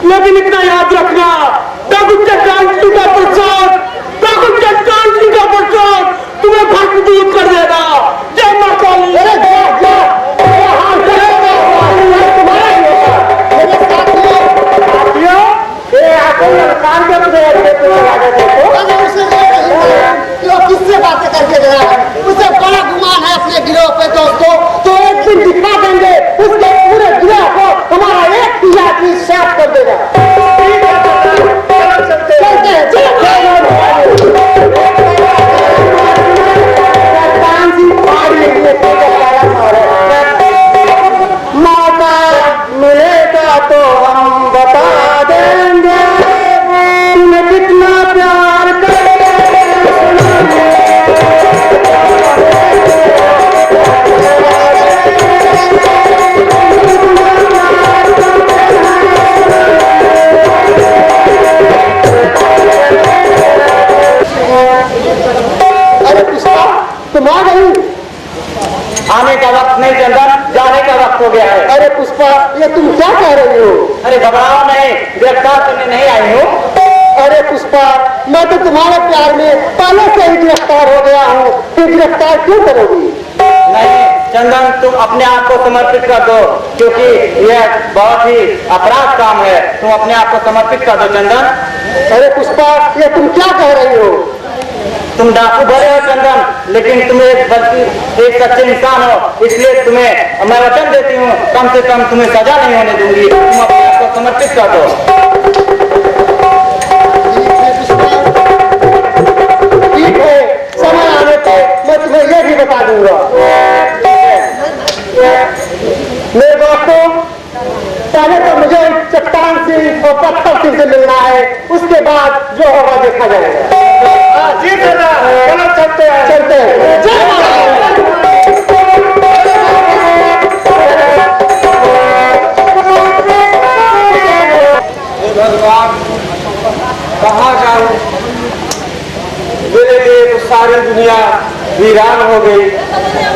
लेकिन इतना याद रखना, ठाकुर चट्टान का प्रसाद, ठाकुर चट्टान का प्रसाद तुम्हें भक्त दूर कर देगा। जय मां काली। अरे किससे बातें करके गया है? उसे बड़ा गुमान है अपने गिरोह पे दोस्तों, तो एक दिन दिखा देंगे उसके पूरे गिरोह को, हमारा एक भी आदमी साफ कर देगा। मौका मिलेगा तो हम बता देंगे तुम्हें कितना प्यार तुम आ गई। आने का वक्त नहीं चंदन, जाने का वक्त हो गया है। अरे पुष्पा, ये तुम क्या कह रही हो? अरे घबराओ नहीं, गिरफ्तार करने नहीं आई हूँ। अरे पुष्पा, मैं तो तुम्हारे प्यार में पहले से ही गिरफ्तार हो गया हूँ, फिर गिरफ्तार क्यों करोगी? नहीं चंदन, तुम अपने आप को समर्पित कर दो, क्योंकि यह बहुत ही अपराध काम है। तुम अपने आप को समर्पित कर दो चंदन। अरे पुष्पा, ये तुम क्या कह रही हो? तुम डाकू भरे हो चंदन, लेकिन तुम एक सच्चे इंसान हो, इसलिए तुम्हें मैं वचन देती हूँ, कम से कम तुम्हें सजा नहीं होने दूंगी। तुम अपने आप को समर्पित कर दो। ठीक है, समय आने पर मैं तुम्हें यह भी बता दूंगा। मेरे दोस्तों, पहले तो मुझे चट्टान सिंह और पत्थर सिंह से मिलना है, उसके बाद जो होगा देखा जाएगा। जी चलो चलते हैं। चलते हैं। भगवान, कहाँ जाऊं? मेरे लिए तो सारी दुनिया वीरान हो गई।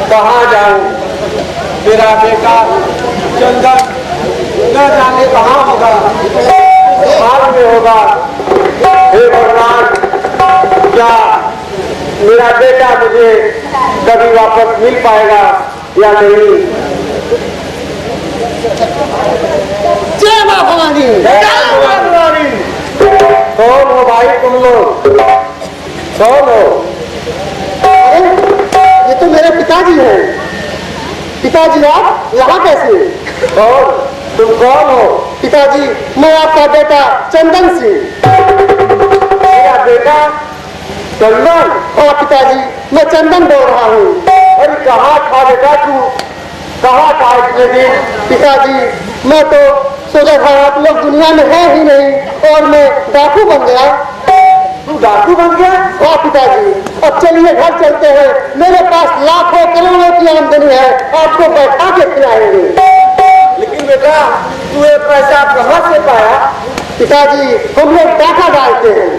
कहाँ जाऊं? मेरा बेटा चंदन न जाने कहाँ होगा, हाल में होगा। हे भगवान, क्या मेरा बेटा मुझे कभी वापस मिल पाएगा या नहीं? जय मां भवानी। कौन हो भाई तुम लोग? कौन हो? अरे ये तो मेरे पिताजी हैं। पिताजी, आप यहाँ कैसे? कौन? तुम कौन हो? पिताजी, मैं आपका बेटा चंदन सिंह। मेरा बेटा चंदन? हाँ पिताजी, मैं चंदन बोल रहा हूँ। अरे कहाँ था बेटा तू? कहाँ था इतने दिन? पिताजी, मैं तो सोचा था आप लोग दुनिया में है ही नहीं और मैं डाकू बन गया। तू डाकू बन गया? हाँ पिताजी, अब चलिए घर चलते हैं, मेरे पास लाखों करोड़ों की आमदनी है, आपको बैठा के खिलाएंगे। लेकिन बेटा तू ये पैसा कहाँ से पाया? पिताजी, हम लोग डाका डालते हैं।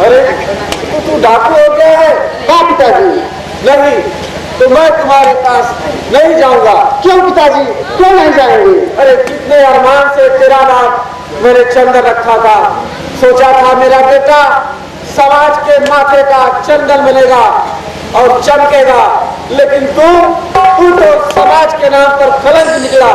अरे तू डाकू हो गया है? हाँ पिताजी। नहीं तो मैं तुम्हारे पास नहीं जाऊंगा। क्यों पिताजी, क्यों नहीं जाएंगे? अरे कितने अरमान से तेरा नाम मैंने चंदन रखा था। सोचा था मेरा बेटा समाज के माथे का चंदन बनेगा और चमकेगा, लेकिन तू तो समाज के नाम पर कलंक निकला।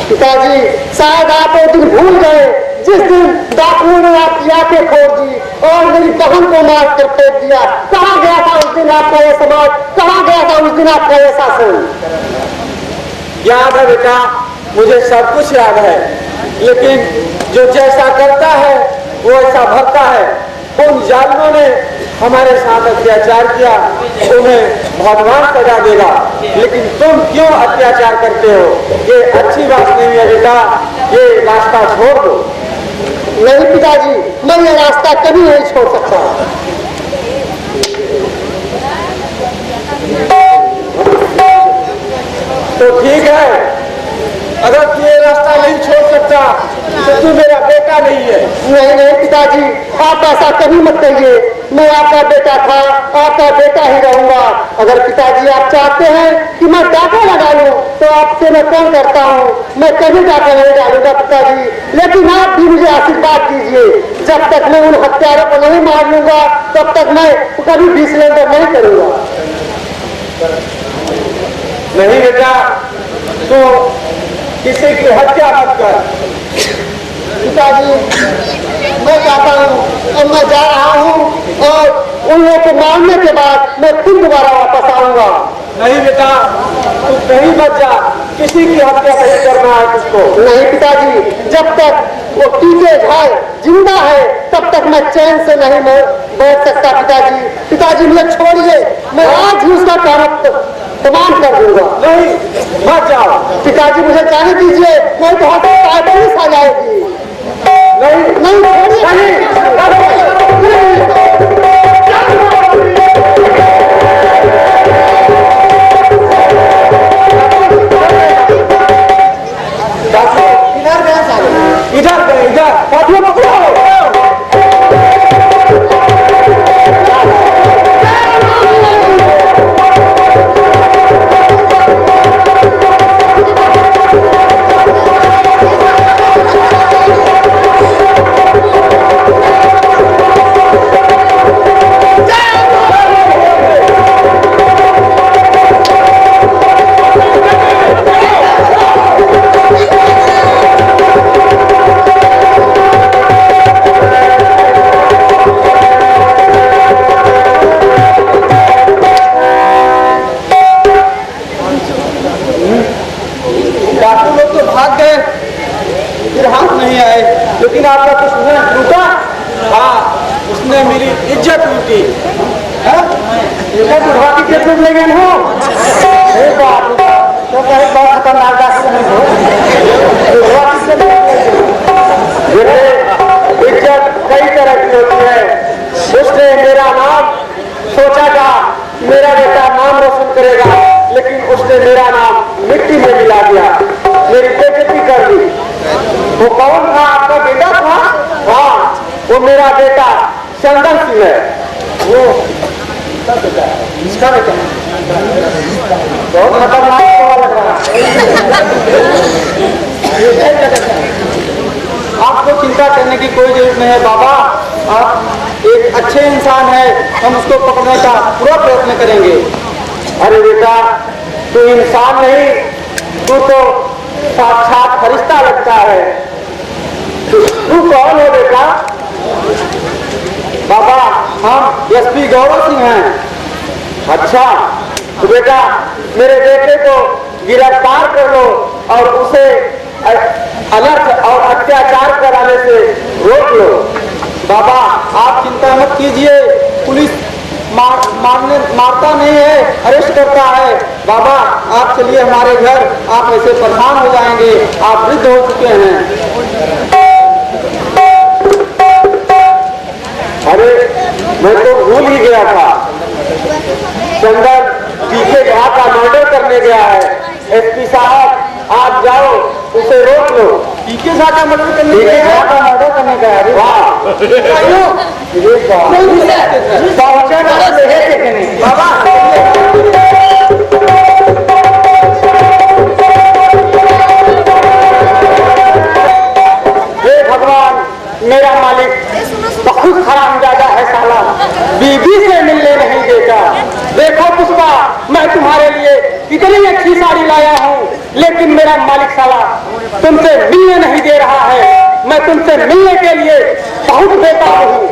पिताजी, शायद आप वो दिन भूल गए जिस दिन डाकुओं ने आपकी आंखें खोल दी और मेरी बहन को मार कर फेंक दिया। कहाँ गया था उस दिन आपका ये समाज? कहाँ गया था उस दिन आपका ये शासन? याद है बेटा, मुझे सब कुछ याद है, लेकिन जो जैसा करता है वो ऐसा भरता है। उन जालिमों ने हमारे साथ अत्याचार किया, उन्हें भगवान सजा देगा, लेकिन तुम क्यों अत्याचार करते हो? ये अच्छी बात नहीं है बेटा, ये रास्ता छोड़ दो। नहीं पिताजी, मैं ये रास्ता कभी नहीं छोड़ सकता। तो ठीक है, अगर तू ये रास्ता नहीं छोड़ सकता तो तू मेरा बेटा नहीं है। नहीं नहीं पिताजी, आप ऐसा कभी मत कहिए। मैं आपका बेटा था, आपका बेटा ही रहूंगा। अगर पिताजी आप चाहते हैं कि मैं डाका लगा लूं तो आपसे मैं कौन करता हूं, मैं कभी डाका नहीं डालूंगा पिताजी। लेकिन आप भी मुझे आशीर्वाद दीजिए, जब तक मैं उन हत्यारों को नहीं मार लूंगा तब तक मैं कभी भी सिलेंडर नहीं करूंगा। नहीं बेटा, तो किसी की हत्या मत कर। पिताजी मैं चाहता हूँ और मैं जा रहा हूँ और उन लोगों को मारने के बाद मैं फिर दोबारा वापस आऊंगा। नहीं बेटा, तू कहीं मत जा, किसी की हत्या नहीं करना है तुझको। नहीं पिताजी, जब तक वो टीके भाई जिंदा है तब तक मैं चैन से नहीं बैठ सकता। पिताजी पिताजी मुझे छोड़िए, मैं आज ही उसका तमाम कर दूंगा। नहीं मत जाओ। पिताजी मुझे जाने दीजिए, नहीं तो हाथ आ जाएगी। नहीं नहीं इधर साथियों पकड़ो। लेकिन आपका कुछ नहीं लूटा। हाँ, उसने मेरी इज्जत लूटी। इज्जत उठवा की कितने ले गए हो? तो कहीं बहुत खतरनाक इज्जत कई तरह की होती है। उसने मेरा नाम सोचा था, मेरा बेटा नाम रोशन करेगा, लेकिन उसने मेरा नाम मिट्टी में मिला दिया, मेरी बेइज्जती कर दी। वो कौन था? आपका बेटा था? हाँ, वो मेरा बेटा चंदन सिंह है। वो बेटा इसका बेटा बहुत खतरनाक लग रहा है। आपको चिंता करने की कोई जरूरत नहीं है बाबा, आप एक अच्छे इंसान है, हम उसको पकड़ने का पूरा प्रयत्न करेंगे। अरे बेटा, तू इंसान नहीं, तू तो साक्षात फरिश्ता लगता है। तू कौन है बेटा? बाबा, हम एसपी गौरव सिंह हैं। अच्छा, तो बेटा मेरे बेटे को गिरफ्तार कर लो और उसे अनर्थ और अत्याचार कराने से रोक लो। बाबा आप चिंता मत कीजिए, पुलिस मारता नहीं है, अरेस्ट करता है। बाबा आप चलिए हमारे घर, आप ऐसे परेशान हो जाएंगे, आप वृद्ध हो चुके हैं। अरे मैं तो भूल ही गया था, चंदन पीके झा का मर्डर करने गया है। एसपी साहब आप जाओ, उसे रोक लो। पीके झा का मर्डर करने गया है? वाह, बाबा हे भगवान, मेरा मालिक बहुत हरामजादा है साला, बीबी से मिलने नहीं देता। देखो पुष्पा, मैं तुम्हारे लिए इतनी अच्छी साड़ी लाया हूँ, लेकिन मेरा मालिक साला तुमसे मिलने नहीं दे रहा है। मैं तुमसे मिलने के लिए बहुत बेताब हूँ।